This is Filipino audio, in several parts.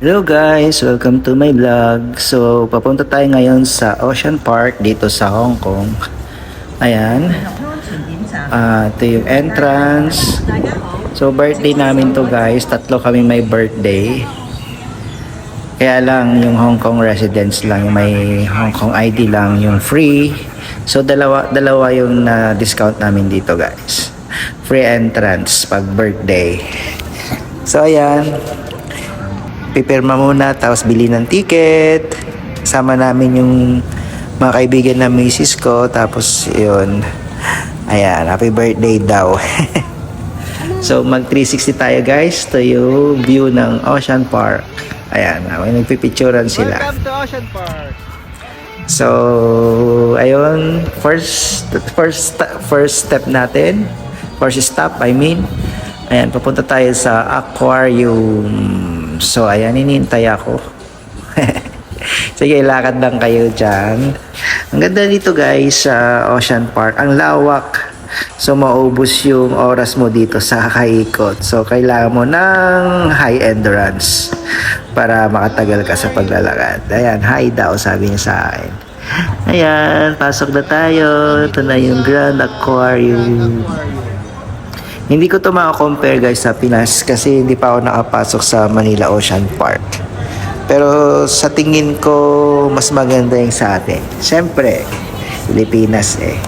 Hello guys! Welcome to my vlog. So, papunta tayo ngayon sa Ocean Park dito sa Hong Kong. Ayan. Ito yung entrance. So, birthday namin to guys. Tatlo kami may birthday. Kaya lang yung Hong Kong residents lang, yung may Hong Kong ID lang, yung free. So, dalawa yung discount namin dito guys. Free entrance pag birthday. So, ayan. Pipirma muna, tapos bili ng ticket. Sama namin yung mga kaibigan ng misis ko. Tapos yun, ayan, happy birthday daw. So mag 360 tayo guys. Ito yung view ng Ocean Park. Ayan, nagpipicturan sila. Welcome to Ocean Park. So ayun, first step natin, first stop I mean. Ayan, papunta tayo sa aquarium. So, ayan, inintay ako. Sige, lakad lang kayo dyan. Ang ganda dito guys sa Ocean Park. Ang lawak. So, maubos yung oras mo dito sa kaikot. So, kailangan mo ng high endurance para makatagal ka sa paglalakad. Ayan, hi daw, sabi niya sa akin. Ayan, pasok na tayo. Ito na yung Grand Aquarium. Hindi ko to maka-compare guys sa Pinas kasi hindi pa ako nakapasok sa Manila Ocean Park. Pero sa tingin ko mas maganda yung sa atin. Siyempre, Pilipinas eh.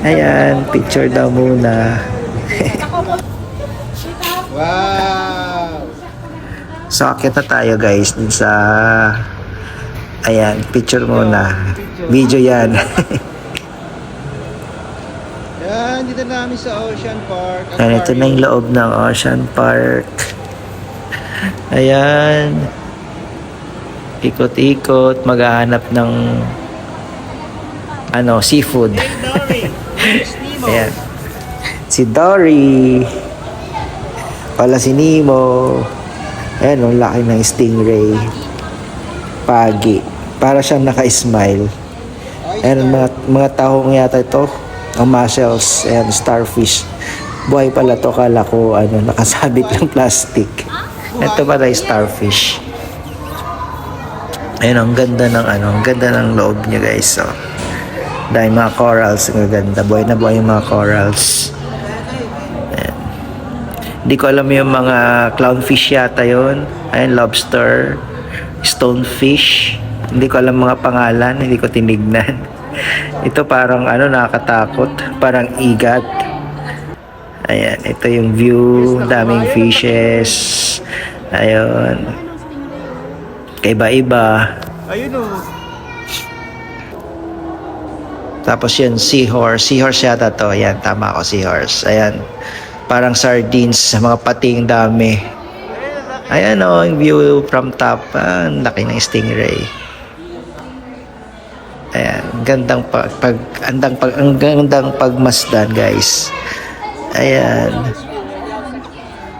Ayan, picture daw muna. Wow! So, akit na tayo guys din sa... Ayan, picture muna. Video yan. Yan, dito na kami sa Ocean Park. Ayan, ito na yung loob ng Ocean Park. Ayan. Ikot-ikot, maghahanap ng seafood. Ayan. Si Dory. Wala si Nemo. Ayan, ang laki ng stingray. Pagi. Para siyang naka-smile. Ayan, mga tahong yata ito. Ang mussels and starfish. Buhay pala to, kala ko nakasabit lang plastic. Ito pala yung starfish. Ayun, ang ganda ng loob niya guys. So, dahil mga corals, ang ganda. Buhay na buhay yung mga corals. Ayan. Hindi ko alam yung mga clownfish yata yun. Ayun, lobster, stonefish. Hindi ko alam mga pangalan, hindi ko tinignan. Ito parang nakakatakot, parang igat. Ayan, ito yung view, daming fishes. Ayun. Iba-iba. Ayun o. Tapos yun, seahorse. Seahorse yata to. Ayan, tama ako, seahorse. Ayan. Parang sardines, mga pating dami. Ayan o, yung view from top. Ang laki ng stingray. Ayan, gandang pagmasdan guys. Ayan.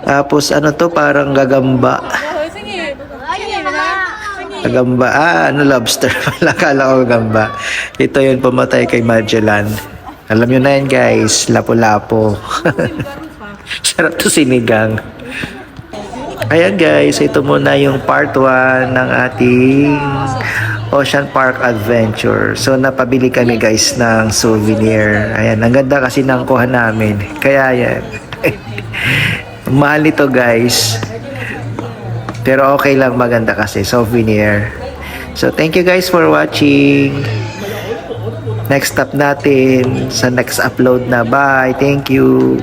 Tapos to, parang gagamba. Gagamba, lobster pala, kala ko gagamba. Ito yun, pumatay kay Magellan. Alam nyo na yan guys, lapo-lapo. Sarap to sinigang. Ayan guys, ito muna yung part 1 ng ating Ocean Park Adventure. So napabili kami guys ng souvenir. Ayan, ang ganda kasi ng kuha namin. Kaya yan. Mahal ito guys. Pero okay lang, maganda kasi souvenir. So thank you guys for watching. Next stop natin sa next upload na. Bye. Thank you.